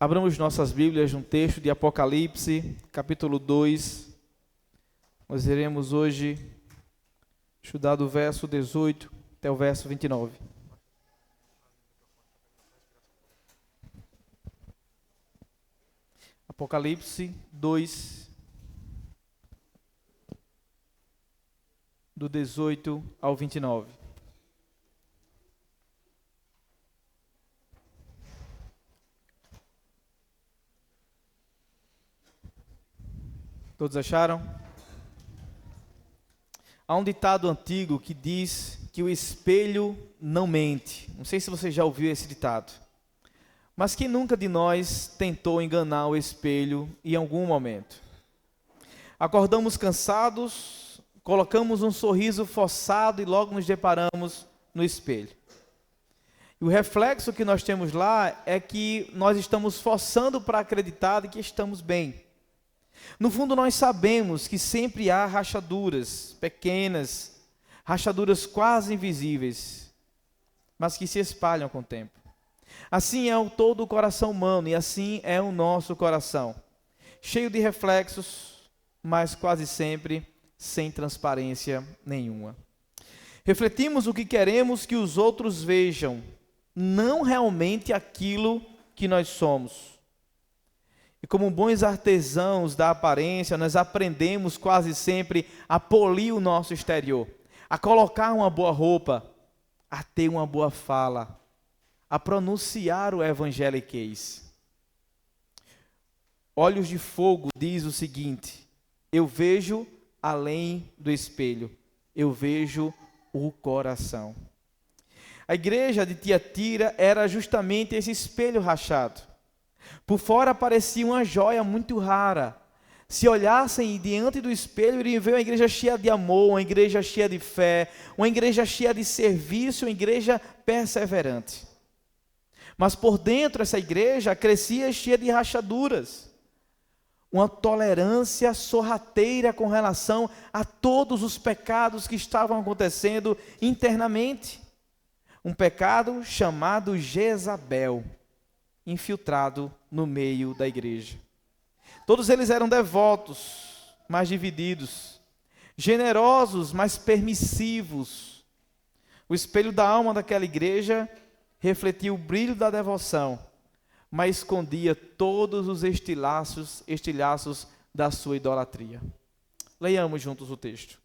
Abramos nossas Bíblias no texto de Apocalipse, capítulo 2. Nós iremos hoje estudar do verso 18 até o verso 29. Apocalipse 2, do 18 ao 29. Todos acharam? Há um ditado antigo que diz que o espelho não mente. Não sei se você já ouviu esse ditado. Mas quem nunca de nós tentou enganar o espelho em algum momento? Acordamos cansados, colocamos um sorriso forçado e logo nos deparamos no espelho. E o reflexo que nós temos lá é que nós estamos forçando para acreditar de que estamos bem. No fundo, nós sabemos que sempre há rachaduras pequenas, rachaduras quase invisíveis, mas que se espalham com o tempo. Assim é todo o coração humano e assim é o nosso coração, cheio de reflexos, mas quase sempre sem transparência nenhuma. Refletimos o que queremos que os outros vejam, não realmente aquilo que nós somos. E como bons artesãos da aparência, nós aprendemos quase sempre a polir o nosso exterior, a colocar uma boa roupa, a ter uma boa fala, a pronunciar o evangeliquez. Olhos de Fogo diz o seguinte: eu vejo além do espelho, eu vejo o coração. A igreja de Tiatira era justamente esse espelho rachado. Por fora parecia uma joia muito rara. Se olhassem diante do espelho, iriam ver uma igreja cheia de amor, uma igreja cheia de fé, uma igreja cheia de serviço, uma igreja perseverante. Mas por dentro essa igreja crescia cheia de rachaduras. Uma tolerância sorrateira com relação a todos os pecados que estavam acontecendo internamente. Um pecado chamado Jezabel, infiltrado no meio da igreja. Todos eles eram devotos, mas divididos, generosos, mas permissivos. O espelho da alma daquela igreja refletia o brilho da devoção, mas escondia todos os estilhaços da sua idolatria. Leiamos juntos o texto.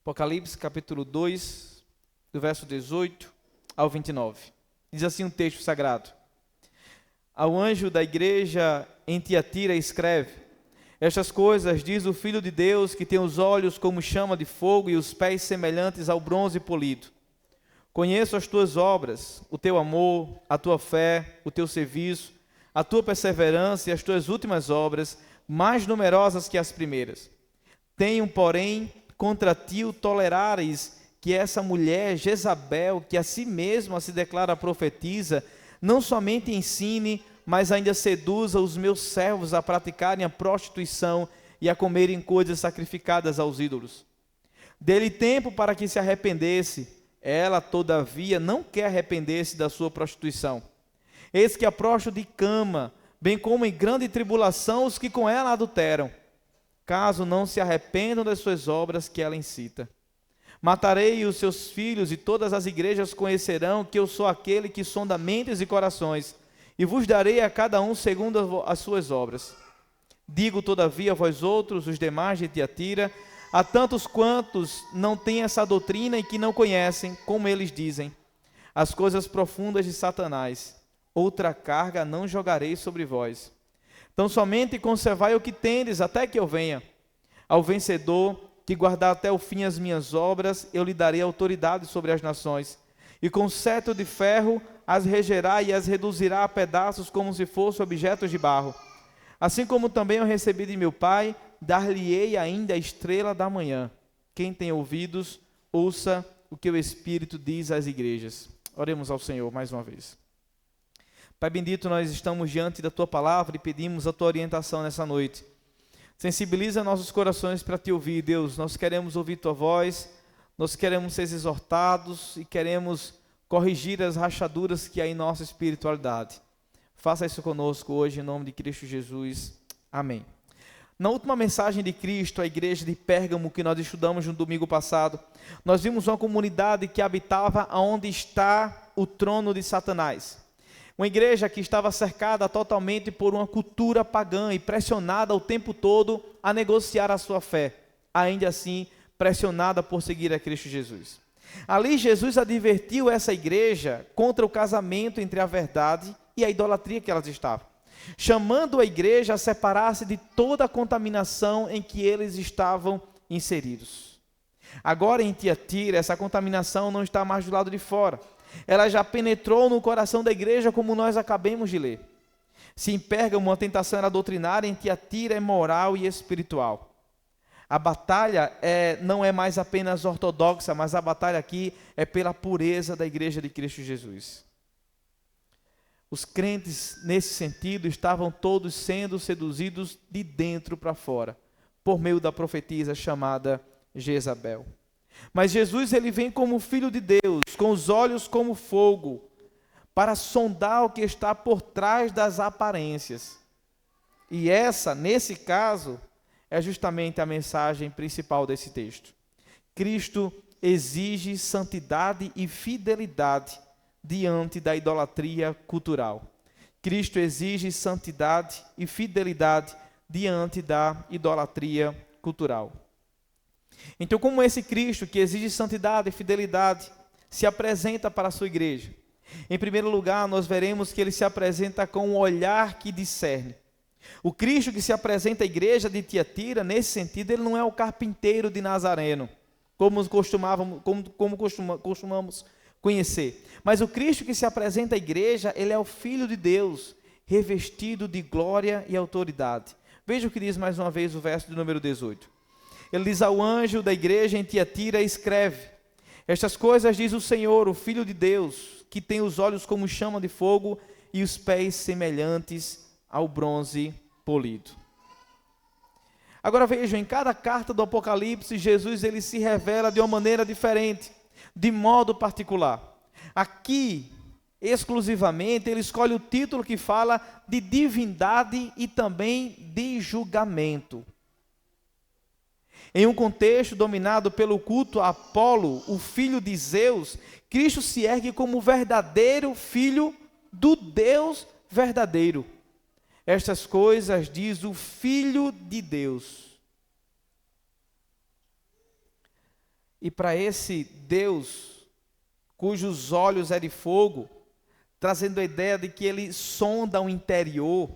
Apocalipse capítulo 2, do verso 18 ao 29. Diz assim um texto sagrado: ao anjo da igreja em Tiatira escreve: estas coisas diz o Filho de Deus, que tem os olhos como chama de fogo e os pés semelhantes ao bronze polido. Conheço as tuas obras, o teu amor, a tua fé, o teu serviço, a tua perseverança e as tuas últimas obras, mais numerosas que as primeiras. Tenho, porém, contra ti o tolerares que essa mulher, Jezabel, que a si mesma se declara profetisa, não somente ensine, mas ainda seduza os meus servos a praticarem a prostituição e a comerem coisas sacrificadas aos ídolos. Dê-lhe tempo para que se arrependesse. Ela, todavia, não quer arrepender-se da sua prostituição. Eis que a prostituta de cama, bem como em grande tribulação os que com ela adulteram, caso não se arrependam das suas obras que ela incita. Matarei os seus filhos, e todas as igrejas conhecerão que eu sou aquele que sonda mentes e corações, e vos darei a cada um segundo as suas obras. Digo, todavia, a vós outros, os demais de Tiatira, a tantos quantos não têm essa doutrina e que não conhecem, como eles dizem, as coisas profundas de Satanás, outra carga não jogarei sobre vós. Então somente conservai o que tendes, até que eu venha. Ao vencedor, que guardar até o fim as minhas obras, eu lhe darei autoridade sobre as nações, e com cetro de ferro as regerá e as reduzirá a pedaços como se fossem objetos de barro. Assim como também eu recebi de meu Pai, dar-lhe-ei ainda a estrela da manhã. Quem tem ouvidos, ouça o que o Espírito diz às igrejas. Oremos ao Senhor mais uma vez. Pai bendito, nós estamos diante da Tua palavra e pedimos a Tua orientação nessa noite. Sensibiliza nossos corações para Te ouvir, Deus. Nós queremos ouvir Tua voz, nós queremos ser exortados e queremos corrigir as rachaduras que há em nossa espiritualidade. Faça isso conosco hoje, em nome de Cristo Jesus. Amém. Na última mensagem de Cristo à igreja de Pérgamo, que nós estudamos no domingo passado, nós vimos uma comunidade que habitava onde está o trono de Satanás. Uma igreja que estava cercada totalmente por uma cultura pagã e pressionada o tempo todo a negociar a sua fé, ainda assim pressionada por seguir a Cristo Jesus. Ali Jesus advertiu essa igreja contra o casamento entre a verdade e a idolatria que elas estavam, chamando a igreja a separar-se de toda a contaminação em que eles estavam inseridos. Agora em Tiatira, essa contaminação não está mais do lado de fora. Ela já penetrou no coração da igreja, como nós acabamos de ler. Se em Pérgamo a tentação era doutrinária, em Tiatira é moral e espiritual. A batalha não é mais apenas ortodoxa, mas a batalha aqui é pela pureza da igreja de Cristo Jesus. Os crentes, nesse sentido, estavam todos sendo seduzidos de dentro para fora, por meio da profetisa chamada Jezabel. Mas Jesus, ele vem como Filho de Deus, com os olhos como fogo, para sondar o que está por trás das aparências. E essa, nesse caso, é justamente a mensagem principal desse texto. Cristo exige santidade e fidelidade diante da idolatria cultural. Cristo exige santidade e fidelidade diante da idolatria cultural. Então, como esse Cristo que exige santidade e fidelidade se apresenta para a sua igreja? Em primeiro lugar, nós veremos que ele se apresenta com um olhar que discerne. O Cristo que se apresenta à igreja de Tiatira, nesse sentido, ele não é o carpinteiro de Nazareno, como costumamos conhecer. Mas o Cristo que se apresenta à igreja, ele é o Filho de Deus, revestido de glória e autoridade. Veja o que diz mais uma vez o verso de número 18. Ele diz ao anjo da igreja em Tiatira, escreve: estas coisas diz o Senhor, o Filho de Deus, que tem os olhos como chama de fogo e os pés semelhantes ao bronze polido. Agora vejam, em cada carta do Apocalipse, Jesus ele se revela de uma maneira diferente, de modo particular. Aqui, exclusivamente, ele escolhe o título que fala de divindade e também de julgamento. Em um contexto dominado pelo culto a Apolo, o filho de Zeus, Cristo se ergue como o verdadeiro filho do Deus verdadeiro. Estas coisas diz o Filho de Deus. E para esse Deus, cujos olhos é de fogo, trazendo a ideia de que ele sonda o interior,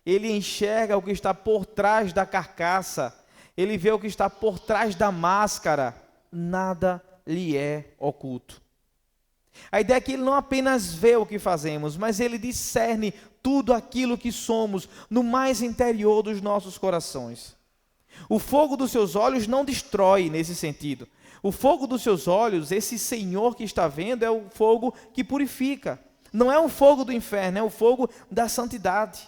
ele enxerga o que está por trás da carcaça, ele vê o que está por trás da máscara, nada lhe é oculto. A ideia é que ele não apenas vê o que fazemos, mas ele discerne tudo aquilo que somos no mais interior dos nossos corações. O fogo dos seus olhos não destrói nesse sentido. O fogo dos seus olhos, esse Senhor que está vendo, é o fogo que purifica. Não é o fogo do inferno, é o fogo da santidade.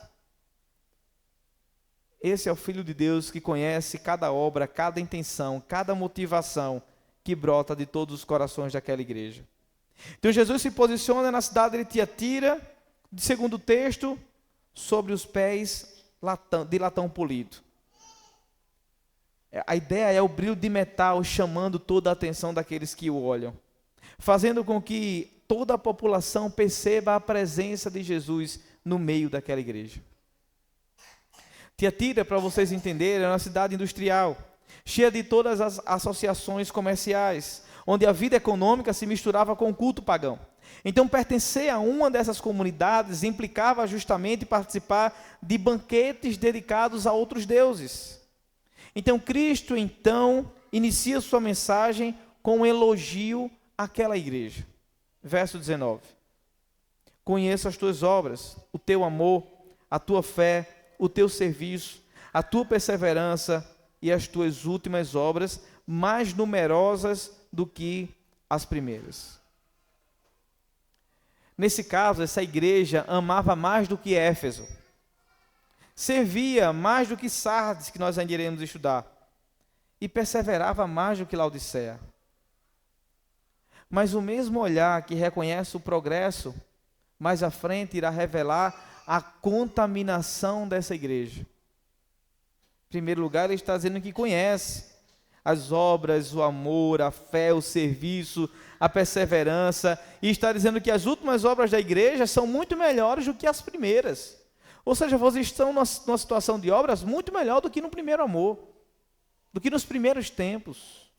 Esse é o Filho de Deus que conhece cada obra, cada intenção, cada motivação que brota de todos os corações daquela igreja. Então Jesus se posiciona na cidade de Tiatira, segundo o texto, sobre os pés de latão polido. A ideia é o brilho de metal chamando toda a atenção daqueles que o olham, fazendo com que toda a população perceba a presença de Jesus no meio daquela igreja. Tiatira, para vocês entenderem, é uma cidade industrial, cheia de todas as associações comerciais, onde a vida econômica se misturava com o culto pagão. Então, pertencer a uma dessas comunidades implicava justamente participar de banquetes dedicados a outros deuses. Então, Cristo, inicia sua mensagem com um elogio àquela igreja. Verso 19. Conheço as tuas obras, o teu amor, a tua fé, o teu serviço, a tua perseverança e as tuas últimas obras, mais numerosas do que as primeiras. Nesse caso, essa igreja amava mais do que Éfeso, servia mais do que Sardes, que nós ainda iremos estudar, e perseverava mais do que Laodiceia. Mas o mesmo olhar que reconhece o progresso, mais à frente irá revelar a contaminação dessa igreja. Em primeiro lugar, ele está dizendo que conhece as obras, o amor, a fé, o serviço, a perseverança, e está dizendo que as últimas obras da igreja são muito melhores do que as primeiras. Ou seja, vocês estão numa situação de obras muito melhor do que no primeiro amor, do que nos primeiros tempos.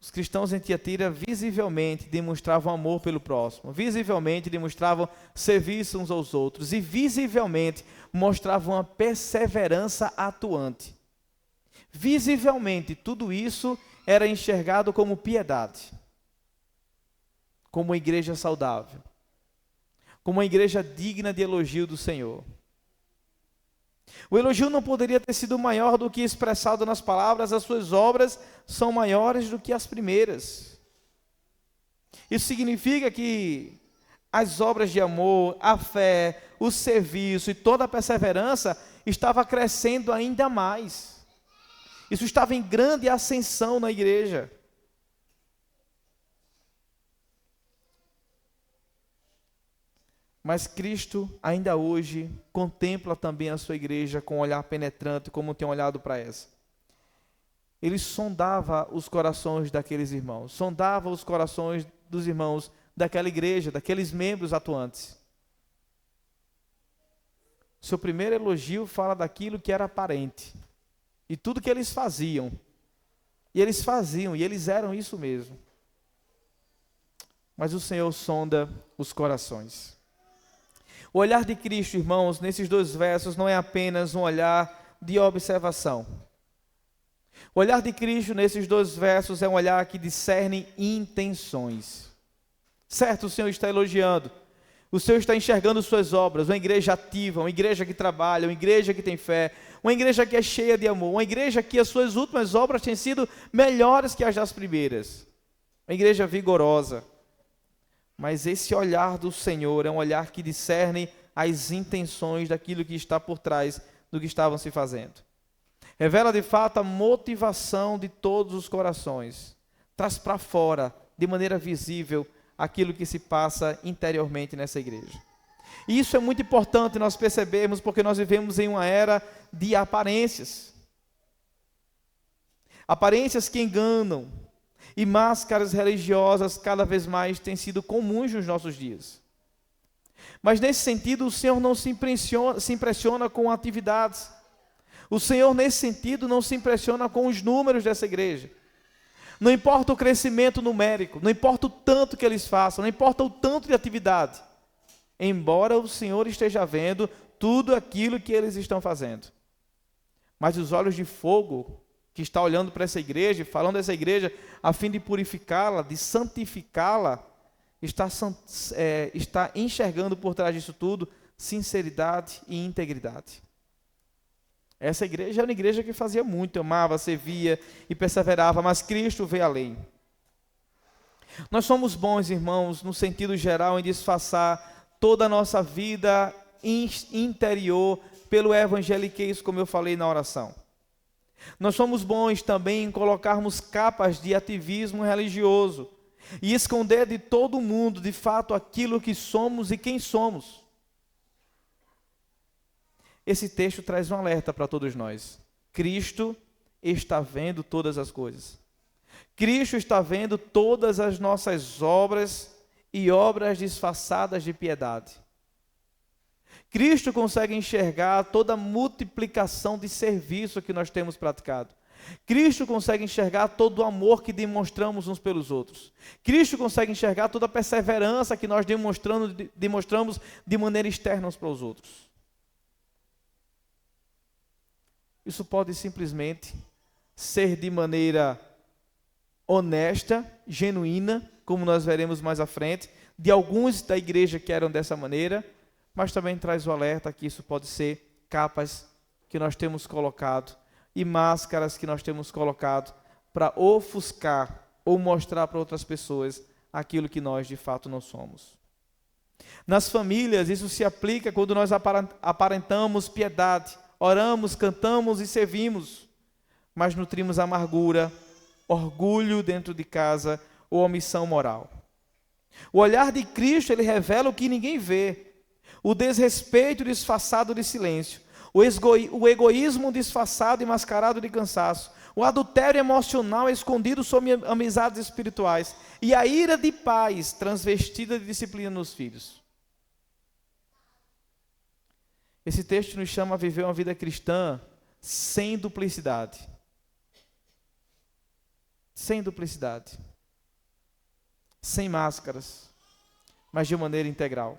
Os cristãos em Tiatira visivelmente demonstravam amor pelo próximo, visivelmente demonstravam serviço uns aos outros e visivelmente mostravam uma perseverança atuante. Visivelmente, tudo isso era enxergado como piedade, como uma igreja saudável, como uma igreja digna de elogio do Senhor. O elogio não poderia ter sido maior do que expressado nas palavras: as suas obras são maiores do que as primeiras. Isso significa que as obras de amor, a fé, o serviço e toda a perseverança estava crescendo ainda mais. Isso estava em grande ascensão na igreja. Mas Cristo ainda hoje contempla também a sua igreja com um olhar penetrante, como tem olhado para essa. Ele sondava os corações daqueles irmãos, sondava os corações dos irmãos daquela igreja, daqueles membros atuantes. Seu primeiro elogio fala daquilo que era aparente, e tudo que eles faziam. E eles faziam, e eles eram isso mesmo. Mas o Senhor sonda os corações. O olhar de Cristo, irmãos, nesses dois versos não é apenas um olhar de observação. O olhar de Cristo nesses dois versos é um olhar que discerne intenções. Certo, o Senhor está elogiando, o Senhor está enxergando suas obras, uma igreja ativa, uma igreja que trabalha, uma igreja que tem fé, uma igreja que é cheia de amor, uma igreja que as suas últimas obras têm sido melhores que as das primeiras, uma igreja vigorosa. Mas esse olhar do Senhor é um olhar que discerne as intenções daquilo que está por trás do que estavam se fazendo. Revela de fato a motivação de todos os corações. Traz para fora, de maneira visível, aquilo que se passa interiormente nessa igreja. E isso é muito importante nós percebermos, porque nós vivemos em uma era de aparências. Aparências que enganam. E máscaras religiosas cada vez mais têm sido comuns nos nossos dias. Mas nesse sentido, o Senhor não se impressiona com atividades. O Senhor, nesse sentido, não se impressiona com os números dessa igreja. Não importa o crescimento numérico, não importa o tanto que eles façam, não importa o tanto de atividade. Embora o Senhor esteja vendo tudo aquilo que eles estão fazendo. Mas os olhos de fogo que está olhando para essa igreja, falando dessa igreja, a fim de purificá-la, de santificá-la, está enxergando por trás disso tudo sinceridade e integridade. Essa igreja era uma igreja que fazia muito, amava, servia e perseverava, mas Cristo veio além. Nós somos bons, irmãos, no sentido geral, em disfarçar toda a nossa vida interior pelo evangeliquez, como eu falei na oração. Nós somos bons também em colocarmos capas de ativismo religioso e esconder de todo mundo, de fato, aquilo que somos e quem somos. Esse texto traz um alerta para todos nós. Cristo está vendo todas as coisas. Cristo está vendo todas as nossas obras e obras disfarçadas de piedade. Cristo consegue enxergar toda a multiplicação de serviço que nós temos praticado. Cristo consegue enxergar todo o amor que demonstramos uns pelos outros. Cristo consegue enxergar toda a perseverança que nós demonstramos de maneira externa uns para os outros. Isso pode simplesmente ser de maneira honesta, genuína, como nós veremos mais à frente, de alguns da igreja que eram dessa maneira, mas também traz o alerta que isso pode ser capas que nós temos colocado e máscaras que nós temos colocado para ofuscar ou mostrar para outras pessoas aquilo que nós de fato não somos. Nas famílias, isso se aplica quando nós aparentamos piedade, oramos, cantamos e servimos, mas nutrimos amargura, orgulho dentro de casa ou omissão moral. O olhar de Cristo, ele revela o que ninguém vê. O desrespeito disfarçado de silêncio. O egoísmo disfarçado e mascarado de cansaço. O adultério emocional escondido sob amizades espirituais. E a ira de pais transvestida de disciplina nos filhos. Esse texto nos chama a viver uma vida cristã sem duplicidade. Sem duplicidade. Sem máscaras, mas de maneira integral.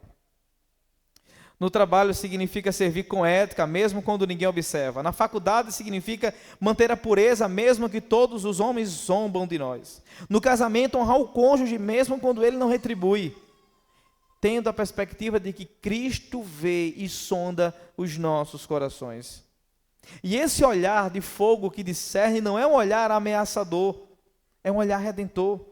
No trabalho significa servir com ética, mesmo quando ninguém observa. Na faculdade significa manter a pureza, mesmo que todos os homens zombam de nós. No casamento, honrar o cônjuge, mesmo quando ele não retribui. Tendo a perspectiva de que Cristo vê e sonda os nossos corações. E esse olhar de fogo que discerne não é um olhar ameaçador, é um olhar redentor.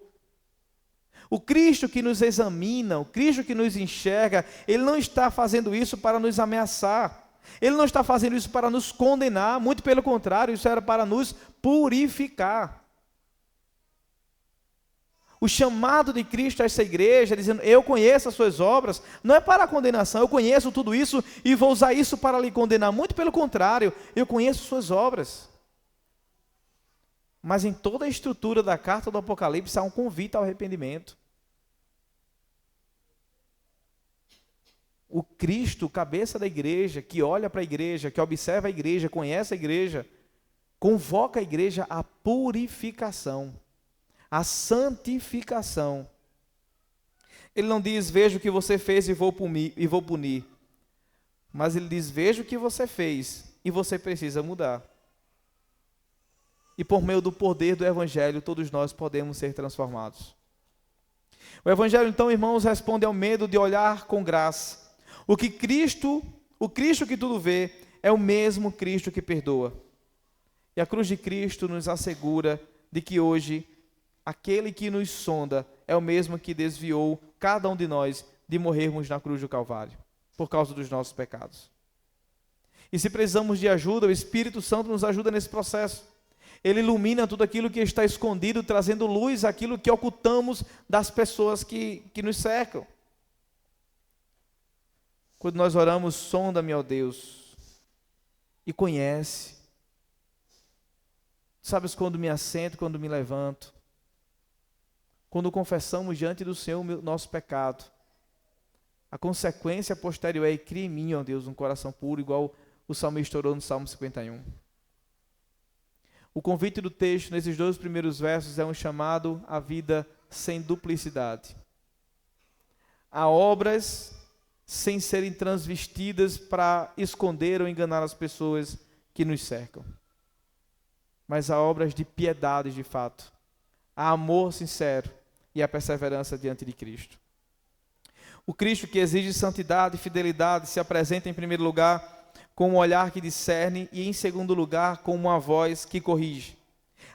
O Cristo que nos examina, o Cristo que nos enxerga, Ele não está fazendo isso para nos ameaçar. Ele não está fazendo isso para nos condenar, muito pelo contrário, isso era para nos purificar. O chamado de Cristo a essa igreja, dizendo, eu conheço as suas obras, não é para a condenação, eu conheço tudo isso e vou usar isso para lhe condenar. Muito pelo contrário, eu conheço suas obras. Mas em toda a estrutura da carta do Apocalipse há um convite ao arrependimento. O Cristo, cabeça da igreja, que olha para a igreja, que observa a igreja, conhece a igreja, convoca a igreja à purificação, à santificação. Ele não diz, veja o que você fez e vou punir. Mas ele diz, veja o que você fez e você precisa mudar. E por meio do poder do Evangelho, todos nós podemos ser transformados. O Evangelho, então, irmãos, responde ao medo de olhar com graça. O Cristo que tudo vê, é o mesmo Cristo que perdoa. E a cruz de Cristo nos assegura de que hoje, aquele que nos sonda é o mesmo que desviou cada um de nós de morrermos na cruz do Calvário, por causa dos nossos pecados. E se precisamos de ajuda, o Espírito Santo nos ajuda nesse processo. Ele ilumina tudo aquilo que está escondido, trazendo luz àquilo que ocultamos das pessoas que nos cercam. Quando nós oramos, sonda-me, ó Deus, e conhece. Sabes quando me assento, quando me levanto. Quando confessamos diante do Senhor o nosso pecado. A consequência posterior é, cria em mim, ó Deus, um coração puro, igual o salmista orou no Salmo 51. O convite do texto, nesses 2 primeiros versos, é um chamado à vida sem duplicidade. A obras sem serem transvestidas para esconder ou enganar as pessoas que nos cercam. Mas a obras de piedade de fato, a amor sincero e a perseverança diante de Cristo. O Cristo que exige santidade e fidelidade se apresenta em primeiro lugar com um olhar que discerne e em segundo lugar com uma voz que corrige.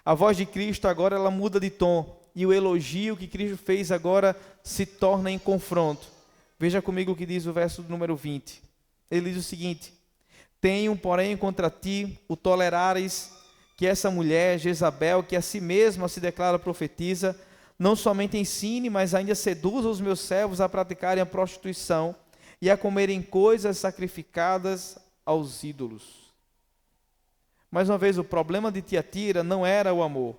A voz de Cristo agora ela muda de tom e o elogio que Cristo fez agora se torna em confronto. Veja comigo o que diz o verso número 20. Ele diz o seguinte: tenho, porém, contra ti o tolerares que essa mulher, Jezabel, que a si mesma se declara profetisa, não somente ensine, mas ainda seduza os meus servos a praticarem a prostituição e a comerem coisas sacrificadas aos ídolos. Mais uma vez, o problema de Tiatira não era o amor,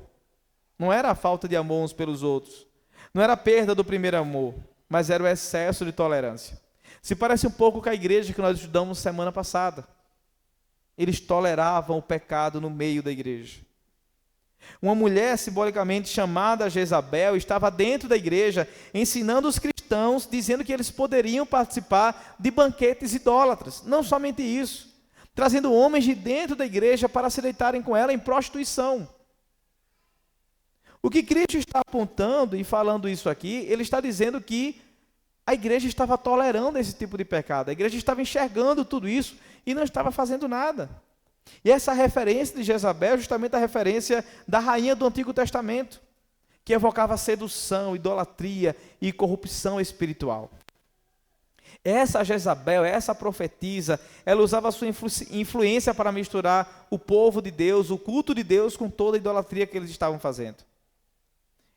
não era a falta de amor uns pelos outros, não era a perda do primeiro amor, mas era o excesso de tolerância. Se parece um pouco com a igreja que nós estudamos semana passada. Eles toleravam o pecado no meio da igreja. Uma mulher simbolicamente chamada Jezabel estava dentro da igreja ensinando os cristãos, dizendo que eles poderiam participar de banquetes idólatras. Não somente isso, trazendo homens de dentro da igreja para se deitarem com ela em prostituição. O que Cristo está apontando e falando isso aqui, ele está dizendo que a igreja estava tolerando esse tipo de pecado. A igreja estava enxergando tudo isso e não estava fazendo nada. E essa referência de Jezabel é justamente a referência da rainha do Antigo Testamento, que evocava sedução, idolatria e corrupção espiritual. Essa Jezabel, essa profetisa, ela usava a sua influência para misturar o povo de Deus, o culto de Deus, com toda a idolatria que eles estavam fazendo.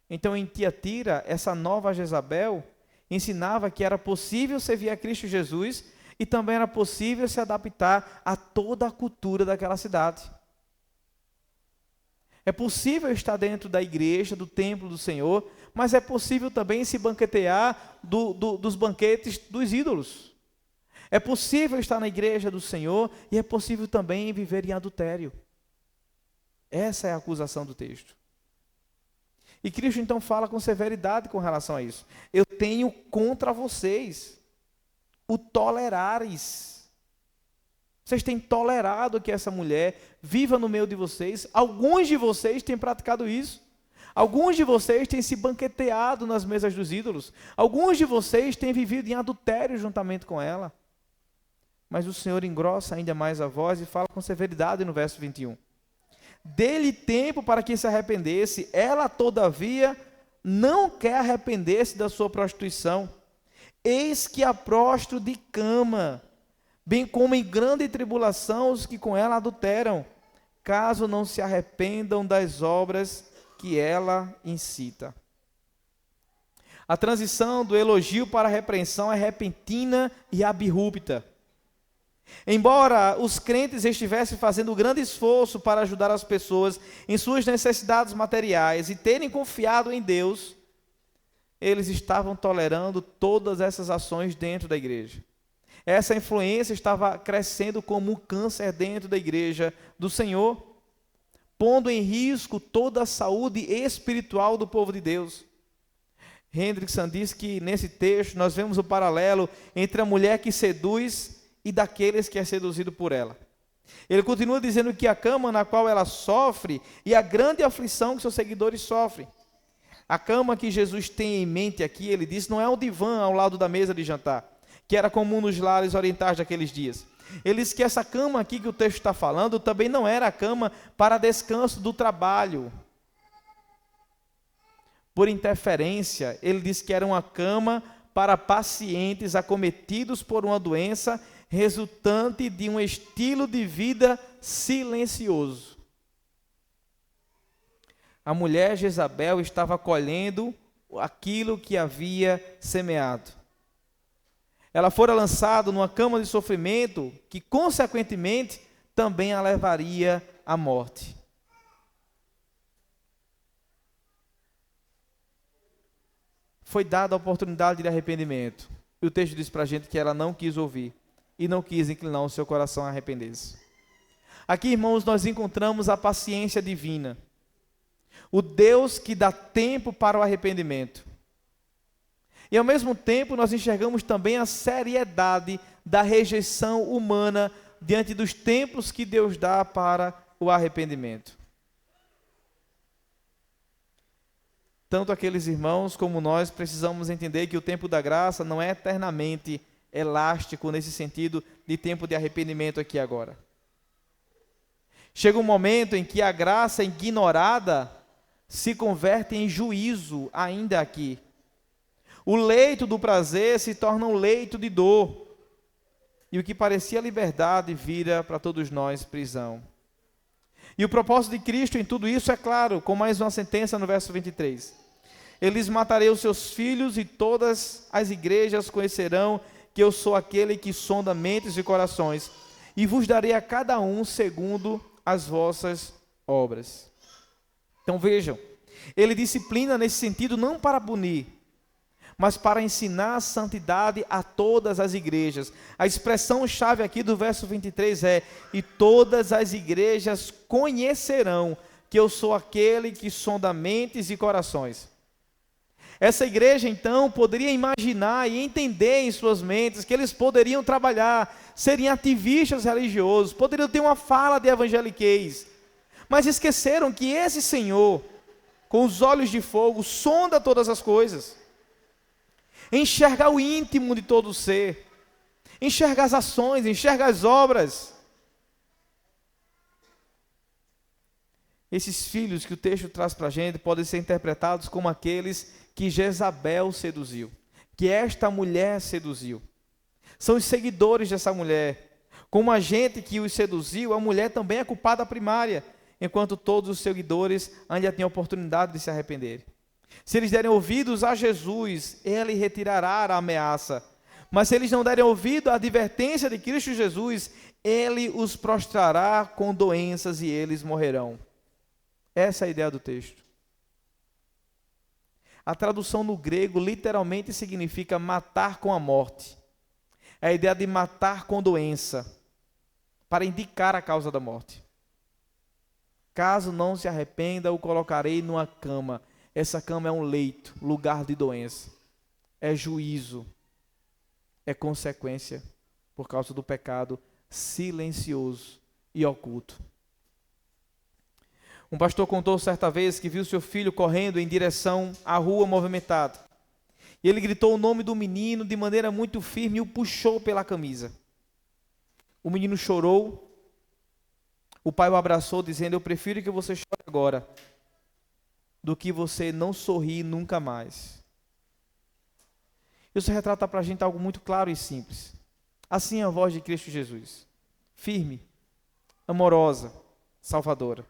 Então, em Tiatira, essa nova Jezabel ensinava que era possível servir a Cristo Jesus e também era possível se adaptar a toda a cultura daquela cidade. É possível estar dentro da igreja, do templo do Senhor, mas é possível também se banquetear dos banquetes dos ídolos. É possível estar na igreja do Senhor e é possível também viver em adultério. Essa é a acusação do texto. E Cristo então fala com severidade com relação a isso. Eu tenho contra vocês o tolerares. Vocês têm tolerado que essa mulher viva no meio de vocês. Alguns de vocês têm praticado isso. Alguns de vocês têm se banqueteado nas mesas dos ídolos. Alguns de vocês têm vivido em adultério juntamente com ela. Mas o Senhor engrossa ainda mais a voz e fala com severidade no verso 21. Dê-lhe tempo para que se arrependesse. Ela, todavia, não quer arrepender-se da sua prostituição. Eis que a prostro de cama, bem como em grande tribulação os que com ela adulteram, caso não se arrependam das obras que ela incita. A transição do elogio para a repreensão é repentina e abrupta. Embora os crentes estivessem fazendo grande esforço para ajudar as pessoas em suas necessidades materiais e terem confiado em Deus, eles estavam tolerando todas essas ações dentro da igreja. Essa influência estava crescendo como um câncer dentro da igreja do Senhor, pondo em risco toda a saúde espiritual do povo de Deus. Hendrickson diz que nesse texto nós vemos o paralelo entre a mulher que seduz e daqueles que é seduzido por ela. Ele continua dizendo que a cama na qual ela sofre e a grande aflição que seus seguidores sofrem. A cama que Jesus tem em mente aqui, ele diz, não é o divã ao lado da mesa de jantar, que era comum nos lares orientais daqueles dias. Ele diz que essa cama aqui que o texto está falando também não era a cama para descanso do trabalho. Por interferência, ele diz que era uma cama para pacientes acometidos por uma doença resultante de um estilo de vida silencioso. A mulher Jezabel estava colhendo aquilo que havia semeado. Ela fora lançada numa cama de sofrimento que, consequentemente, também a levaria à morte. Foi dada a oportunidade de arrependimento. E o texto diz para a gente que ela não quis ouvir e não quis inclinar o seu coração a arrepender-se. Aqui, irmãos, nós encontramos a paciência divina. O Deus que dá tempo para o arrependimento. E ao mesmo tempo nós enxergamos também a seriedade da rejeição humana diante dos tempos que Deus dá para o arrependimento. Tanto aqueles irmãos como nós precisamos entender que o tempo da graça não é eternamente elástico nesse sentido de tempo de arrependimento aqui agora. Chega um momento em que a graça ignorada se converte em juízo ainda aqui. O leito do prazer se torna um leito de dor. E o que parecia liberdade vira para todos nós prisão. E o propósito de Cristo em tudo isso é claro, com mais uma sentença no verso 23. Eles matarei os seus filhos e todas as igrejas conhecerão que eu sou aquele que sonda mentes e corações, e vos darei a cada um segundo as vossas obras. Então vejam, ele disciplina nesse sentido não para punir, mas para ensinar a santidade a todas as igrejas. A expressão-chave aqui do verso 23 é: e todas as igrejas conhecerão que eu sou aquele que sonda mentes e corações. Essa igreja, então, poderia imaginar e entender em suas mentes que eles poderiam trabalhar, serem ativistas religiosos, poderiam ter uma fala de evangeliquez, mas esqueceram que esse Senhor, com os olhos de fogo, sonda todas as coisas, enxerga o íntimo de todo o ser, enxerga as ações, enxerga as obras. Esses filhos que o texto traz para a gente podem ser interpretados como aqueles que Jezabel seduziu, que esta mulher seduziu. São os seguidores dessa mulher. Como a gente que os seduziu, a mulher também é culpada primária, enquanto todos os seguidores ainda têm a oportunidade de se arrepender. Se eles derem ouvidos a Jesus, ele retirará a ameaça. Mas se eles não derem ouvido à advertência de Cristo Jesus, ele os prostrará com doenças e eles morrerão. Essa é a ideia do texto. A tradução no grego literalmente significa matar com a morte. É a ideia de matar com doença, para indicar a causa da morte. Caso não se arrependa, o colocarei numa cama. Essa cama é um leito, lugar de doença. É juízo. É consequência por causa do pecado silencioso e oculto. Um pastor contou certa vez que viu seu filho correndo em direção à rua movimentada. E ele gritou o nome do menino de maneira muito firme e o puxou pela camisa. O menino chorou. O pai o abraçou dizendo: eu prefiro que você chore agora do que você não sorrir nunca mais. Isso retrata para a gente algo muito claro e simples. Assim é a voz de Cristo Jesus, firme, amorosa, salvadora.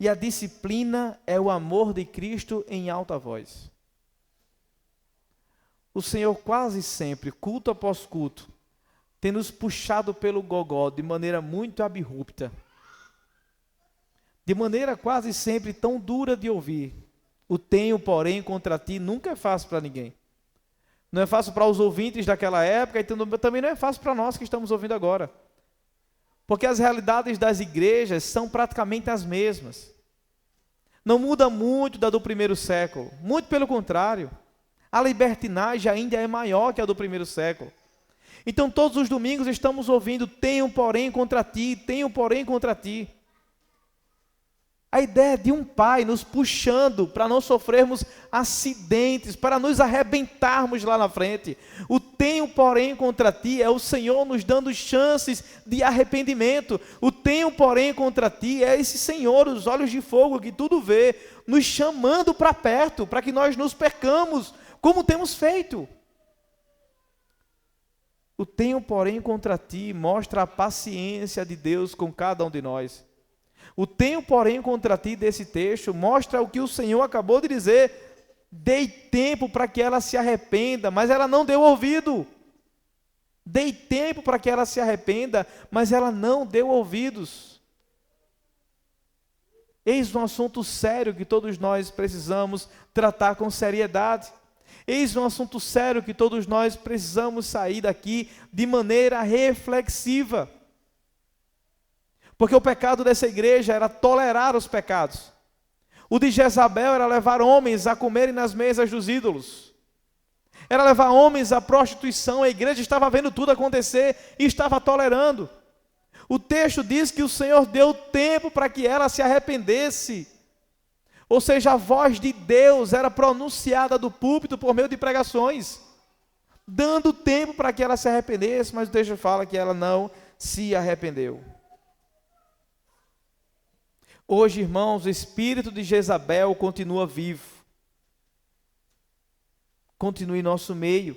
E a disciplina é o amor de Cristo em alta voz. O Senhor quase sempre, culto após culto, tem nos puxado pelo gogó de maneira muito abrupta, de maneira quase sempre tão dura de ouvir. O tenho, porém, contra ti nunca é fácil para ninguém. Não é fácil para os ouvintes daquela época e também não é fácil para nós que estamos ouvindo agora. Porque as realidades das igrejas são praticamente as mesmas. Não muda muito da do primeiro século. Muito pelo contrário. A libertinagem ainda é maior que a do primeiro século. Então todos os domingos estamos ouvindo: tenho porém contra ti, tenho porém contra ti. A ideia de um pai nos puxando para não sofrermos acidentes, para nos arrebentarmos lá na frente. O tenho porém contra ti é o Senhor nos dando chances de arrependimento. O tenho porém contra ti é esse Senhor, os olhos de fogo que tudo vê, nos chamando para perto, para que nós nos percamos, como temos feito. O tenho porém contra ti mostra a paciência de Deus com cada um de nós. O tenho, porém, contra ti desse texto mostra o que o Senhor acabou de dizer: dei tempo para que ela se arrependa, mas ela não deu ouvido. Dei tempo para que ela se arrependa, mas ela não deu ouvidos. Eis um assunto sério que todos nós precisamos tratar com seriedade. Eis um assunto sério que todos nós precisamos sair daqui de maneira reflexiva. Porque o pecado dessa igreja era tolerar os pecados. O de Jezabel era levar homens a comerem nas mesas dos ídolos. Era levar homens à prostituição. A igreja estava vendo tudo acontecer e estava tolerando. O texto diz que o Senhor deu tempo para que ela se arrependesse. Ou seja, a voz de Deus era pronunciada do púlpito por meio de pregações, dando tempo para que ela se arrependesse, mas o texto fala que ela não se arrependeu. Hoje, irmãos, o espírito de Jezabel continua vivo. Continua em nosso meio.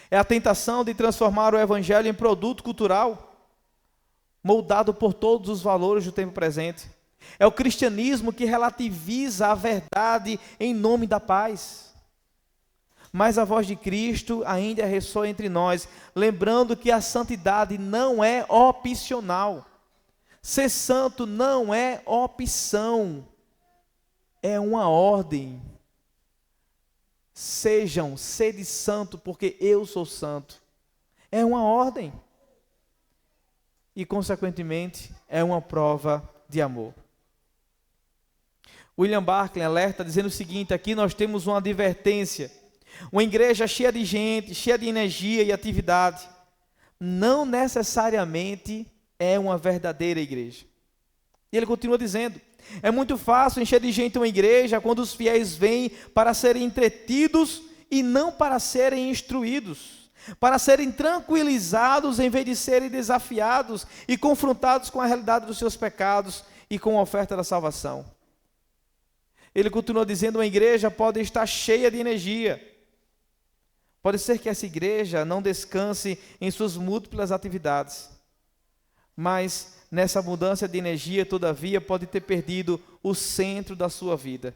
É a tentação de transformar o evangelho em produto cultural, moldado por todos os valores do tempo presente. É o cristianismo que relativiza a verdade em nome da paz. Mas a voz de Cristo ainda ressoa entre nós, lembrando que a santidade não é opcional. Ser santo não é opção, é uma ordem. Sede santo, porque eu sou santo. É uma ordem. E, consequentemente, é uma prova de amor. William Barclay alerta dizendo o seguinte: aqui nós temos uma advertência. Uma igreja cheia de gente, cheia de energia e atividade, não necessariamente é uma verdadeira igreja. E ele continua dizendo: é muito fácil encher de gente uma igreja quando os fiéis vêm para serem entretidos e não para serem instruídos, para serem tranquilizados em vez de serem desafiados e confrontados com a realidade dos seus pecados e com a oferta da salvação. Ele continua dizendo: uma igreja pode estar cheia de energia, pode ser que essa igreja não descanse em suas múltiplas atividades, mas nessa mudança de energia, todavia, pode ter perdido o centro da sua vida.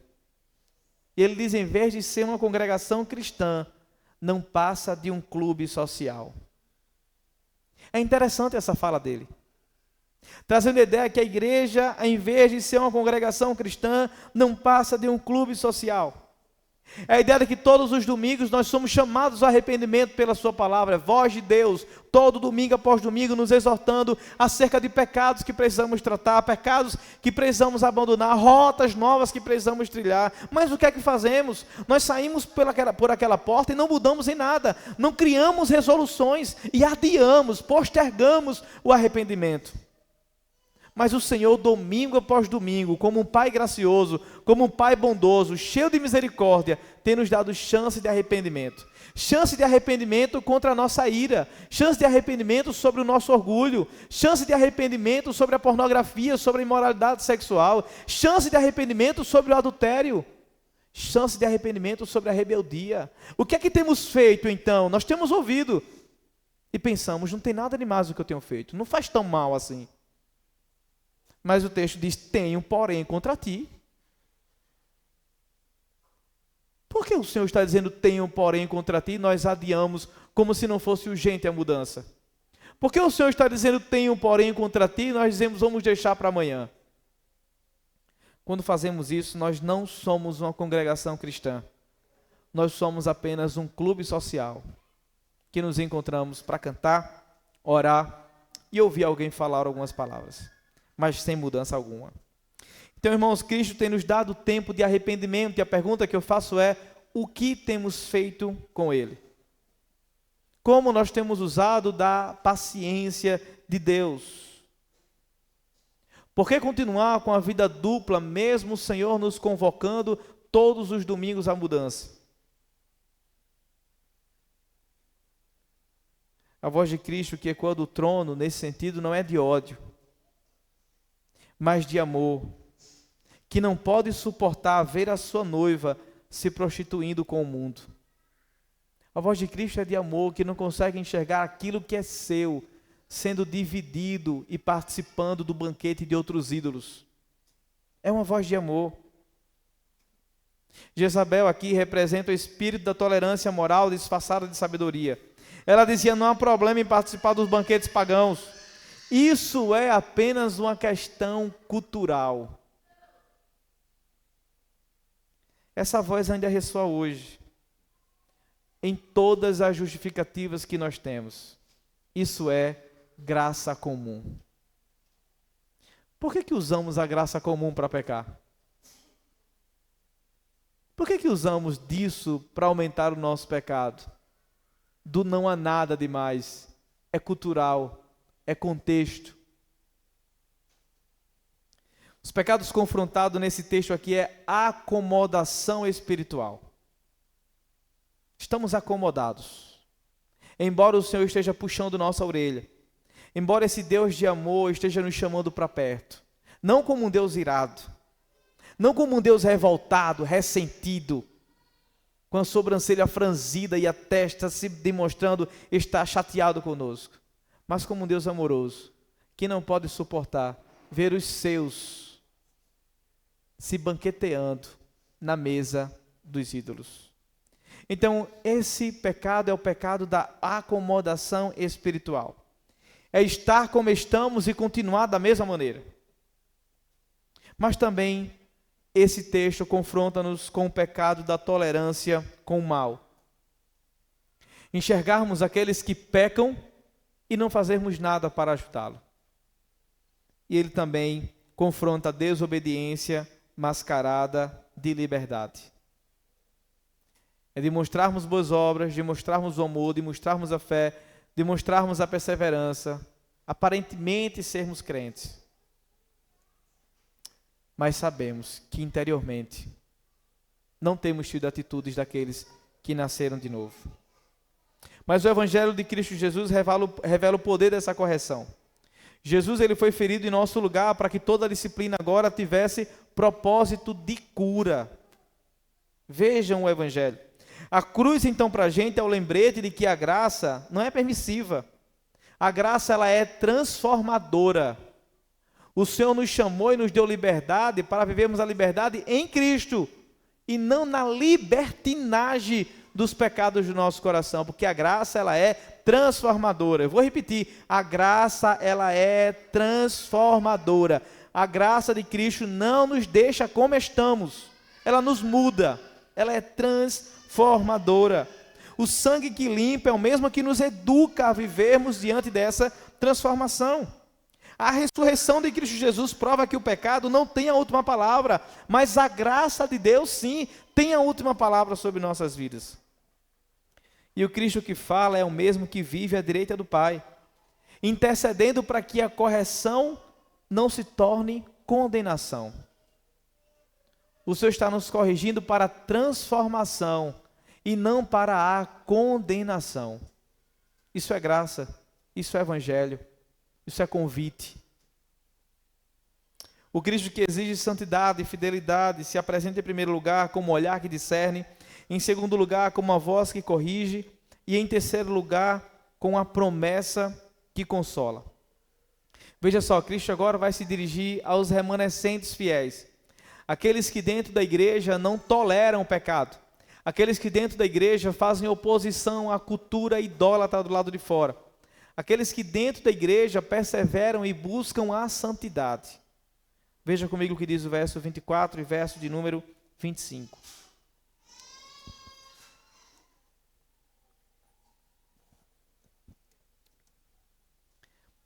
E ele diz, em vez de ser uma congregação cristã, não passa de um clube social. É interessante essa fala dele. Trazendo a ideia que a igreja, em vez de ser uma congregação cristã, não passa de um clube social. É a ideia de que todos os domingos nós somos chamados ao arrependimento pela sua palavra, voz de Deus, todo domingo após domingo, nos exortando acerca de pecados que precisamos tratar, pecados que precisamos abandonar, rotas novas que precisamos trilhar. Mas o que é que fazemos? Nós saímos por aquela porta e não mudamos em nada, não criamos resoluções e adiamos, postergamos o arrependimento. Mas o Senhor, domingo após domingo, como um Pai gracioso, como um Pai bondoso, cheio de misericórdia, tem nos dado chance de arrependimento. Chance de arrependimento contra a nossa ira, chance de arrependimento sobre o nosso orgulho, chance de arrependimento sobre a pornografia, sobre a imoralidade sexual, chance de arrependimento sobre o adultério, chance de arrependimento sobre a rebeldia. O que é que temos feito então? Nós temos ouvido e pensamos, não tem nada de mais do que eu tenho feito, não faz tão mal assim. Mas o texto diz, tenho porém contra ti. Por que o Senhor está dizendo, tenho porém contra ti, e nós adiamos como se não fosse urgente a mudança? Por que o Senhor está dizendo, tenho porém contra ti, e nós dizemos, vamos deixar para amanhã? Quando fazemos isso, nós não somos uma congregação cristã. Nós somos apenas um clube social, que nos encontramos para cantar, orar e ouvir alguém falar algumas palavras, mas sem mudança alguma. Então, irmãos, Cristo tem nos dado tempo de arrependimento, e a pergunta que eu faço é, o que temos feito com ele? Como nós temos usado da paciência de Deus? Por que continuar com a vida dupla, mesmo o Senhor nos convocando todos os domingos à mudança? A voz de Cristo que ecoa do trono, nesse sentido, não é de ódio, mas de amor, que não pode suportar ver a sua noiva se prostituindo com o mundo. A voz de Cristo é de amor, que não consegue enxergar aquilo que é seu, sendo dividido e participando do banquete de outros ídolos. É uma voz de amor. Jezabel aqui representa o espírito da tolerância moral disfarçada de sabedoria. Ela dizia, não há problema em participar dos banquetes pagãos. Isso é apenas uma questão cultural. Essa voz ainda ressoa hoje, em todas as justificativas que nós temos. Isso é graça comum. Por que usamos a graça comum para pecar? Por que usamos disso para aumentar o nosso pecado? Do não há nada demais. É cultural, é contexto. Os pecados confrontados nesse texto aqui é acomodação espiritual. Estamos acomodados. Embora o Senhor esteja puxando nossa orelha, embora esse Deus de amor esteja nos chamando para perto, não como um Deus irado, não como um Deus revoltado, ressentido, com a sobrancelha franzida e a testa se demonstrando estar chateado conosco, mas como um Deus amoroso, que não pode suportar ver os seus se banqueteando na mesa dos ídolos. Então, esse pecado é o pecado da acomodação espiritual. É estar como estamos e continuar da mesma maneira. Mas também, esse texto confronta-nos com o pecado da tolerância com o mal. Enxergarmos aqueles que pecam e não fazermos nada para ajudá-lo. E ele também confronta a desobediência mascarada de liberdade. É demonstrarmos boas obras, demonstrarmos o amor, demonstrarmos a fé, demonstrarmos a perseverança, aparentemente sermos crentes. Mas sabemos que interiormente não temos tido atitudes daqueles que nasceram de novo. Mas o Evangelho de Cristo Jesus revela o poder dessa correção. Jesus, ele foi ferido em nosso lugar para que toda a disciplina agora tivesse propósito de cura. Vejam o Evangelho. A cruz, então, para a gente é o lembrete de que a graça não é permissiva. A graça, ela é transformadora. O Senhor nos chamou e nos deu liberdade para vivermos a liberdade em Cristo. e não na libertinagem dos pecados do nosso coração, porque a graça, ela é transformadora. Eu vou repetir, a graça, ela é transformadora. A graça de Cristo não nos deixa como estamos, ela nos muda, ela é transformadora. O sangue que limpa é o mesmo que nos educa a vivermos diante dessa transformação. A ressurreição de Cristo Jesus prova que o pecado não tem a última palavra, mas a graça de Deus sim tem a última palavra sobre nossas vidas. E o Cristo que fala é o mesmo que vive à direita do Pai, intercedendo para que a correção não se torne condenação. O Senhor está nos corrigindo para a transformação e não para a condenação. Isso é graça, isso é evangelho, isso é convite. O Cristo que exige santidade e fidelidade se apresenta em primeiro lugar como olhar que discerne, em segundo lugar como a voz que corrige e em terceiro lugar com a promessa que consola. Veja só, Cristo agora vai se dirigir aos remanescentes fiéis, aqueles que dentro da igreja não toleram o pecado, aqueles que dentro da igreja fazem oposição à cultura idólatra do lado de fora, aqueles que dentro da igreja perseveram e buscam a santidade. Veja comigo o que diz o verso 24 e verso de número 25.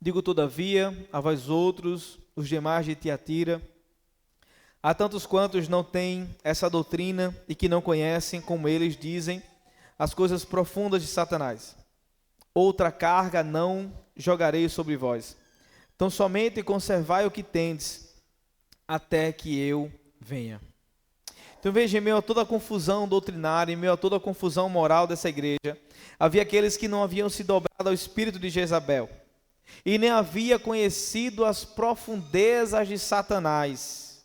Digo todavia a vós outros, os demais de Tiatira, há tantos quantos não têm essa doutrina e que não conhecem, como eles dizem, as coisas profundas de Satanás. Outra carga não jogarei sobre vós. Então somente conservai o que tendes, até que eu venha. Então veja, em meio a toda a confusão doutrinária, em meio a toda a confusão moral dessa igreja, havia aqueles que não haviam se dobrado ao espírito de Jezabel, e nem havia conhecido as profundezas de Satanás.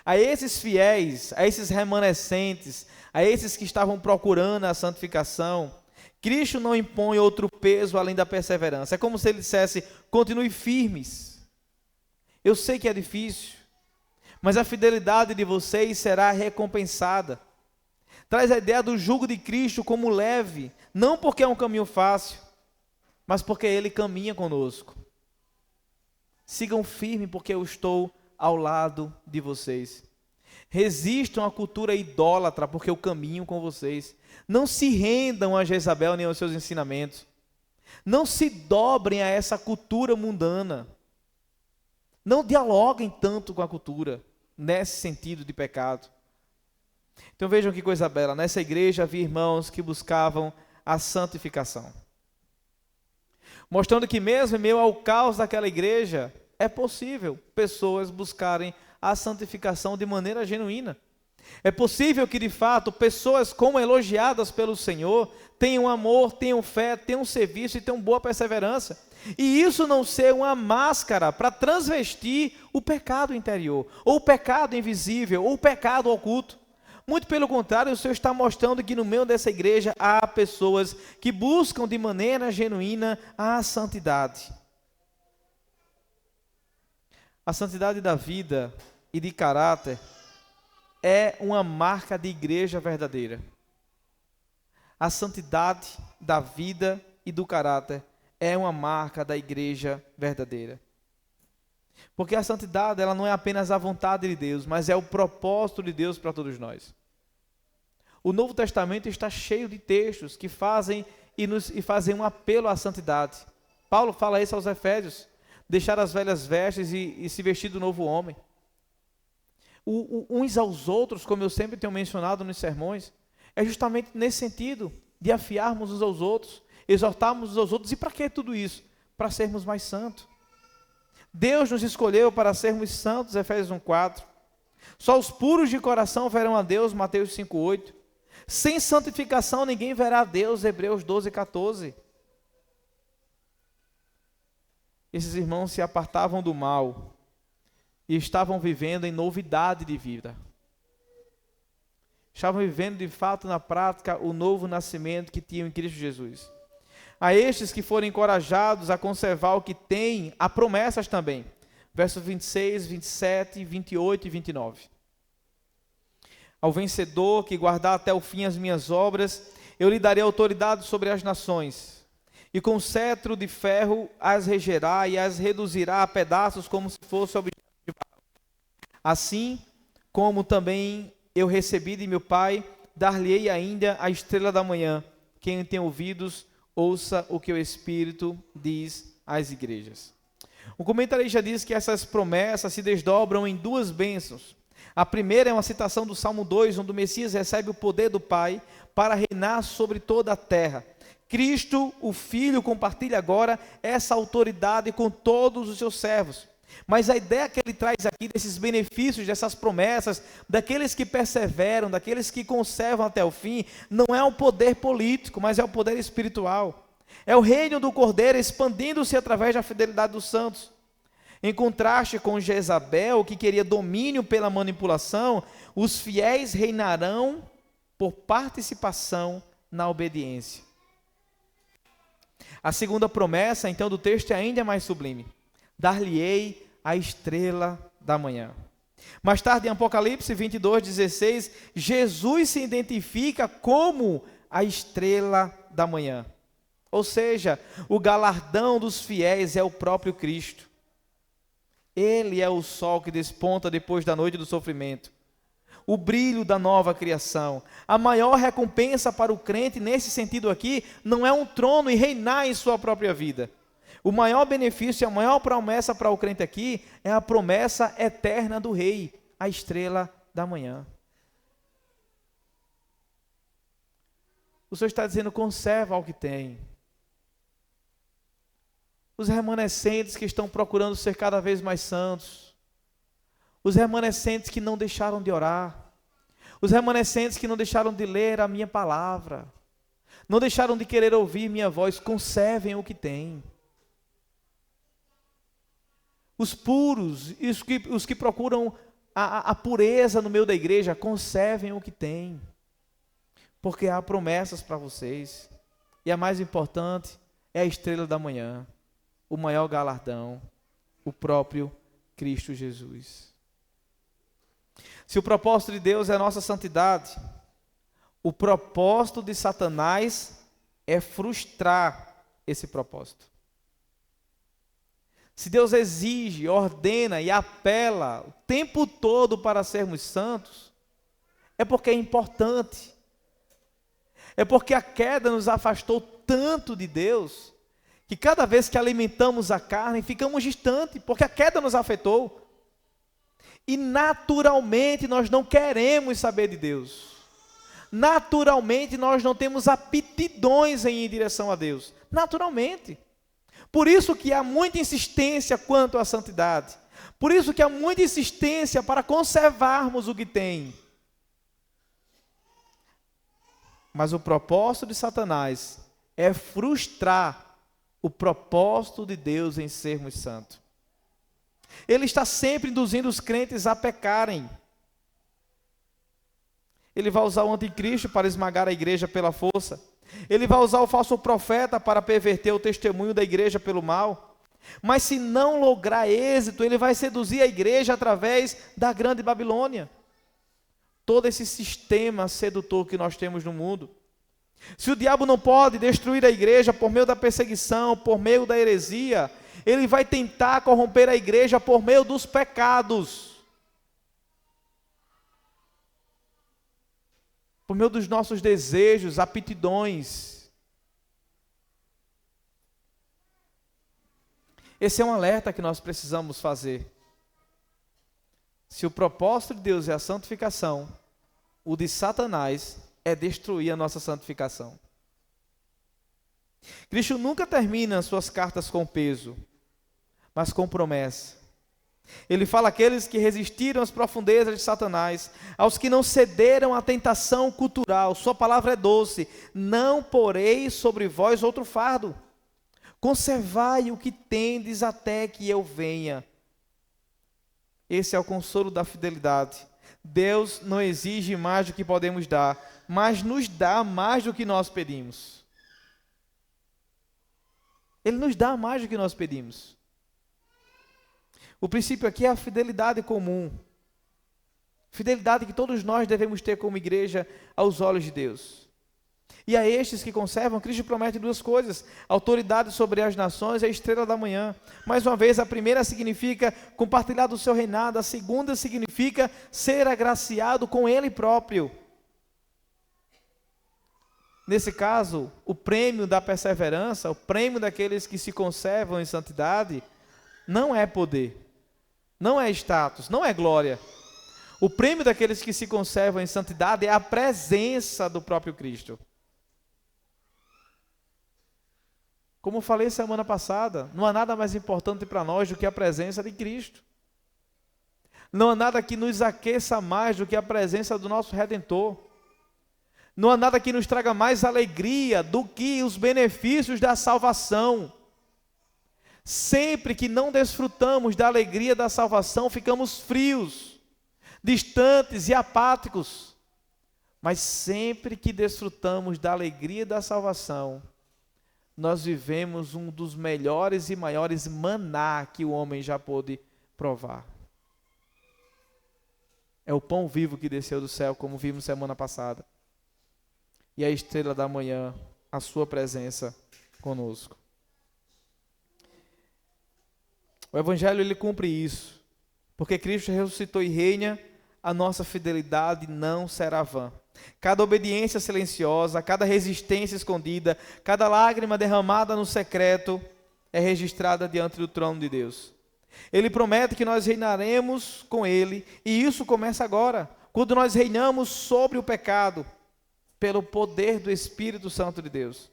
A esses fiéis, a esses remanescentes, a esses que estavam procurando a santificação, Cristo não impõe outro peso além da perseverança. É como se ele dissesse: continue firmes. Eu sei que é difícil, mas a fidelidade de vocês será recompensada. Traz a ideia do jugo de Cristo como leve, não porque é um caminho fácil, mas porque ele caminha conosco. Sigam firme, porque eu estou ao lado de vocês. Resistam à cultura idólatra, porque eu caminho com vocês. Não se rendam a Jezabel nem aos seus ensinamentos. Não se dobrem a essa cultura mundana. Não dialoguem tanto com a cultura, nesse sentido de pecado. Então vejam que coisa bela, nessa igreja havia irmãos que buscavam a santificação, mostrando que mesmo em meio ao caos daquela igreja, é possível pessoas buscarem a santificação de maneira genuína. É possível que de fato pessoas como elogiadas pelo Senhor tenham amor, tenham fé, tenham serviço e tenham boa perseverança. E isso não ser uma máscara para transvestir o pecado interior, ou o pecado invisível, ou o pecado oculto. Muito pelo contrário, o Senhor está mostrando que no meio dessa igreja há pessoas que buscam de maneira genuína a santidade. A santidade da vida e de caráter é uma marca de igreja verdadeira. A santidade da vida e do caráter é uma marca da igreja verdadeira. Porque a santidade, ela não é apenas a vontade de Deus, mas é o propósito de Deus para todos nós. O Novo Testamento está cheio de textos que fazem fazem um apelo à santidade. Paulo fala isso aos Efésios: deixar as velhas vestes e se vestir do novo homem. Uns aos outros, como eu sempre tenho mencionado nos sermões, é justamente nesse sentido, de afiarmos uns aos outros, exortarmos uns aos outros. E para que tudo isso? Para sermos mais santos. Deus nos escolheu para sermos santos, Efésios 1:4. Só os puros de coração verão a Deus, Mateus 5:8. Sem santificação ninguém verá a Deus, Hebreus 12:14. Esses irmãos se apartavam do mal e estavam vivendo em novidade de vida. Estavam vivendo de fato na prática o novo nascimento que tinham em Cristo Jesus. A estes que forem encorajados a conservar o que têm, há promessas também. Versos 26, 27, 28 e 29. Ao vencedor que guardar até o fim as minhas obras, eu lhe darei autoridade sobre as nações, e com cetro de ferro as regerá e as reduzirá a pedaços como se fosse objeto de barro. Assim como também eu recebi de meu Pai, dar-lhe-ei ainda a estrela da manhã. Quem tem ouvidos, ouça o que o Espírito diz às igrejas. O comentarista diz que essas promessas se desdobram em duas bênçãos. A primeira é uma citação do Salmo 2, onde o Messias recebe o poder do Pai para reinar sobre toda a terra. Cristo, o Filho, compartilha agora essa autoridade com todos os seus servos. Mas a ideia que ele traz aqui desses benefícios, dessas promessas, daqueles que perseveram, daqueles que conservam até o fim, não é um poder político, mas é o poder espiritual. É o reino do Cordeiro expandindo-se através da fidelidade dos santos. Em contraste com Jezabel, que queria domínio pela manipulação, os fiéis reinarão por participação na obediência. A segunda promessa, então, do texto é ainda mais sublime. Dar-lhe-ei a estrela da manhã. Mais tarde, em Apocalipse 22:16, Jesus se identifica como a estrela da manhã. Ou seja, o galardão dos fiéis é o próprio Cristo. Ele é o sol que desponta depois da noite do sofrimento. O brilho da nova criação. A maior recompensa para o crente, nesse sentido aqui, não é um trono e reinar em sua própria vida. O maior benefício e a maior promessa para o crente aqui é a promessa eterna do Rei, a estrela da manhã. O Senhor está dizendo, conserva o que tem. Os remanescentes que estão procurando ser cada vez mais santos, os remanescentes que não deixaram de orar, os remanescentes que não deixaram de ler a minha palavra, não deixaram de querer ouvir minha voz, conservem o que têm. Os puros, os que procuram a pureza no meio da igreja, conservem o que têm, porque há promessas para vocês, e a mais importante é a estrela da manhã, o maior galardão, o próprio Cristo Jesus. Se o propósito de Deus é a nossa santidade, o propósito de Satanás é frustrar esse propósito. Se Deus exige, ordena e apela o tempo todo para sermos santos, é porque é importante. É porque a queda nos afastou tanto de Deus, que cada vez que alimentamos a carne, ficamos distantes, porque a queda nos afetou. E naturalmente nós não queremos saber de Deus. Naturalmente nós não temos aptidões em ir em direção a Deus. Naturalmente. Por isso que há muita insistência quanto à santidade. Por isso que há muita insistência para conservarmos o que tem. Mas o propósito de Satanás é frustrar o propósito de Deus em sermos santos. Ele está sempre induzindo os crentes a pecarem. Ele vai usar o anticristo para esmagar a igreja pela força. Ele vai usar o falso profeta para perverter o testemunho da igreja pelo mal. Mas se não lograr êxito, ele vai seduzir a igreja através da grande Babilônia. Todo esse sistema sedutor que nós temos no mundo. Se o diabo não pode destruir a igreja por meio da perseguição, por meio da heresia, ele vai tentar corromper a igreja por meio dos pecados. Por meio dos nossos desejos, aptidões. Esse é um alerta que nós precisamos fazer. Se o propósito de Deus é a santificação, o de Satanás é destruir a nossa santificação. Cristo nunca termina suas cartas com peso, mas com promessa. Ele fala àqueles que resistiram às profundezas de Satanás, aos que não cederam à tentação cultural. Sua palavra é doce. Não porei sobre vós outro fardo. Conservai o que tendes até que eu venha. Esse é o consolo da fidelidade. Deus não exige mais do que podemos dar, mas nos dá mais do que nós pedimos. Ele nos dá mais do que nós pedimos. O princípio aqui é a fidelidade comum. Fidelidade que todos nós devemos ter como igreja aos olhos de Deus. E a estes que conservam, Cristo promete duas coisas: autoridade sobre as nações e a estrela da manhã. Mais uma vez, a primeira significa compartilhar do seu reinado, a segunda significa ser agraciado com Ele próprio. Nesse caso, o prêmio da perseverança, o prêmio daqueles que se conservam em santidade, não é poder, não é status, não é glória. O prêmio daqueles que se conservam em santidade é a presença do próprio Cristo. Como falei semana passada, não há nada mais importante para nós do que a presença de Cristo. Não há nada que nos aqueça mais do que a presença do nosso Redentor. Não há nada que nos traga mais alegria do que os benefícios da salvação. Sempre que não desfrutamos da alegria da salvação, ficamos frios, distantes e apáticos. Mas sempre que desfrutamos da alegria da salvação, nós vivemos um dos melhores e maiores maná que o homem já pôde provar. É o pão vivo que desceu do céu, como vimos semana passada. E a estrela da manhã, a sua presença conosco. O Evangelho, ele cumpre isso. Porque Cristo ressuscitou e reina, a nossa fidelidade não será vã. Cada obediência silenciosa, cada resistência escondida, cada lágrima derramada no secreto é registrada diante do trono de Deus. Ele promete que nós reinaremos com Ele, e isso começa agora, quando nós reinamos sobre o pecado, pelo poder do Espírito Santo de Deus.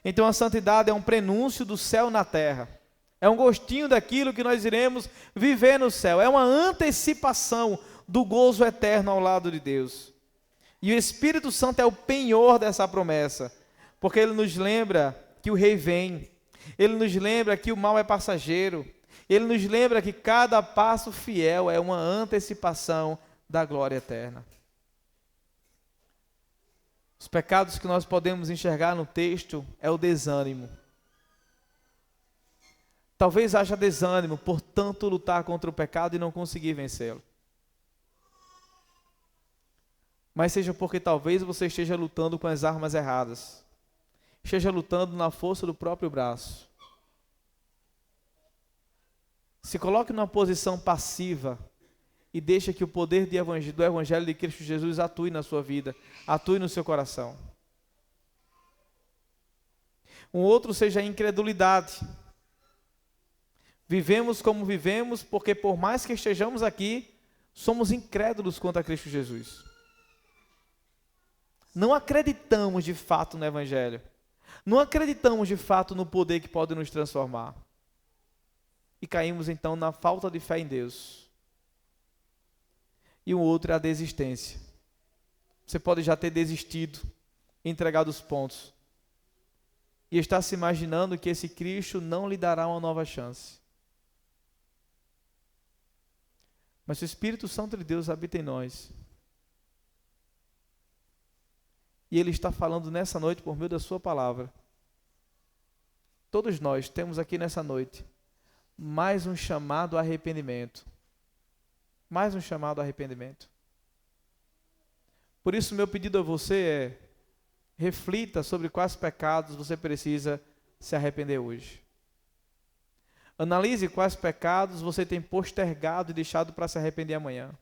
Então a santidade é um prenúncio do céu na terra. É um gostinho daquilo que nós iremos viver no céu. É uma antecipação do gozo eterno ao lado de Deus. E o Espírito Santo é o penhor dessa promessa, porque ele nos lembra que o Rei vem, ele nos lembra que o mal é passageiro, ele nos lembra que cada passo fiel é uma antecipação da glória eterna. Os pecados que nós podemos enxergar no texto é o desânimo. Talvez haja desânimo por tanto lutar contra o pecado e não conseguir vencê-lo. Mas seja porque talvez você esteja lutando com as armas erradas. Esteja lutando na força do próprio braço. Se coloque numa posição passiva e deixe que o poder do Evangelho de Cristo Jesus atue na sua vida, atue no seu coração. Um outro seja a incredulidade. Vivemos como vivemos porque por mais que estejamos aqui, somos incrédulos quanto a Cristo Jesus. Não acreditamos de fato no Evangelho. Não acreditamos de fato no poder que pode nos transformar. E caímos então na falta de fé em Deus. E um outro é a desistência. Você pode já ter desistido, entregado os pontos. E está se imaginando que esse Cristo não lhe dará uma nova chance. Mas se o Espírito Santo de Deus habita em nós, e Ele está falando nessa noite por meio da sua palavra, todos nós temos aqui nessa noite mais um chamado a arrependimento. Mais um chamado a arrependimento. Por isso, meu pedido a você é: reflita sobre quais pecados você precisa se arrepender hoje. Analise quais pecados você tem postergado e deixado para se arrepender amanhã.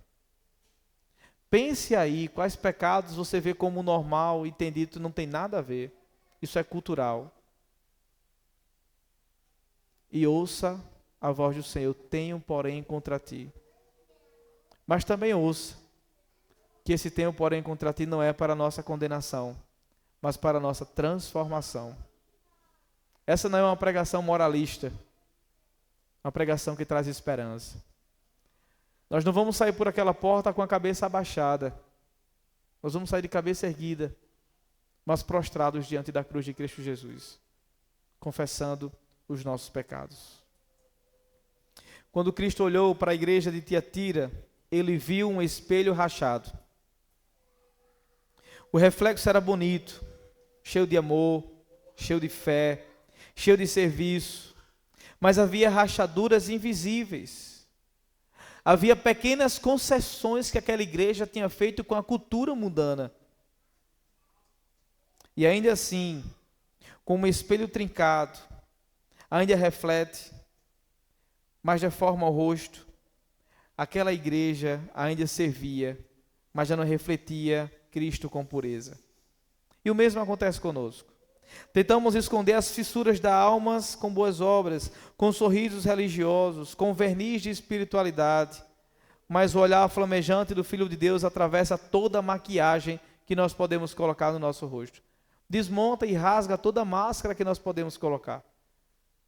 Pense aí quais pecados você vê como normal e tem dito não tem nada a ver. Isso é cultural. E ouça a voz do Senhor: tenho, porém, contra ti. Mas também ouça que esse tenho, porém, contra ti não é para a nossa condenação, mas para a nossa transformação. Essa não é uma pregação moralista, uma pregação que traz esperança. Nós não vamos sair por aquela porta com a cabeça abaixada. Nós vamos sair de cabeça erguida, mas prostrados diante da cruz de Cristo Jesus, confessando os nossos pecados. Quando Cristo olhou para a igreja de Tiatira, ele viu um espelho rachado. O reflexo era bonito, cheio de amor, cheio de fé, cheio de serviço, mas havia rachaduras invisíveis. Havia pequenas concessões que aquela igreja tinha feito com a cultura mundana. E ainda assim, como um espelho trincado, ainda reflete, mas deforma o rosto, aquela igreja ainda servia, mas já não refletia Cristo com pureza. E o mesmo acontece conosco. Tentamos esconder as fissuras da alma com boas obras, com sorrisos religiosos, com verniz de espiritualidade, mas o olhar flamejante do Filho de Deus atravessa toda a maquiagem que nós podemos colocar no nosso rosto. Desmonta e rasga toda a máscara que nós podemos colocar.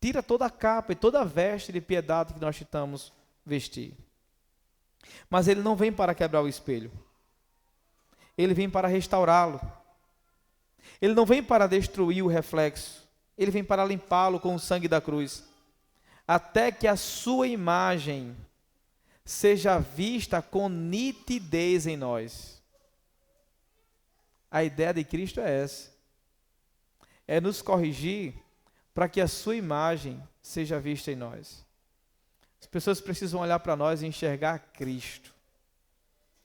Tira toda a capa e toda a veste de piedade que nós tentamos vestir. Mas ele não vem para quebrar o espelho. Ele vem para restaurá-lo. Ele não vem para destruir o reflexo. Ele vem para limpá-lo com o sangue da cruz. Até que a sua imagem seja vista com nitidez em nós. A ideia de Cristo é essa. É nos corrigir para que a sua imagem seja vista em nós. As pessoas precisam olhar para nós e enxergar Cristo.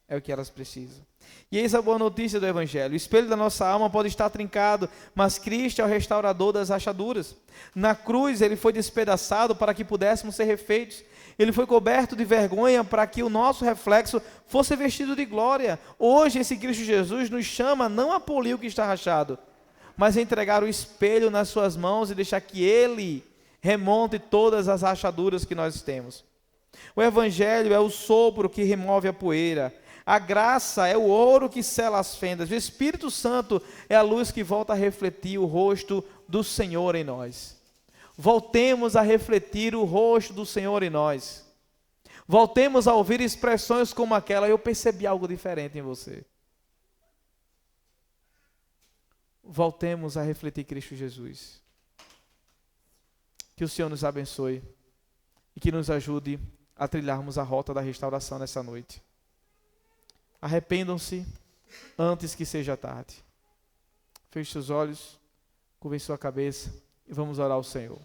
É o que elas precisam. E eis a boa notícia do Evangelho. O espelho da nossa alma pode estar trincado, mas Cristo é o restaurador das rachaduras. Na cruz ele foi despedaçado para que pudéssemos ser refeitos. Ele foi coberto de vergonha para que o nosso reflexo fosse vestido de glória. Hoje esse Cristo Jesus nos chama não a polir o que está rachado, mas a entregar o espelho nas suas mãos e deixar que Ele remonte todas as rachaduras que nós temos. O Evangelho é o sopro que remove a poeira. A graça é o ouro que sela as fendas. O Espírito Santo é a luz que volta a refletir o rosto do Senhor em nós. Voltemos a refletir o rosto do Senhor em nós. Voltemos a ouvir expressões como aquela: eu percebi algo diferente em você. Voltemos a refletir Cristo Jesus. Que o Senhor nos abençoe e que nos ajude a trilharmos a rota da restauração nessa noite. Arrependam-se antes que seja tarde. Feche seus olhos, curve sua cabeça e vamos orar ao Senhor.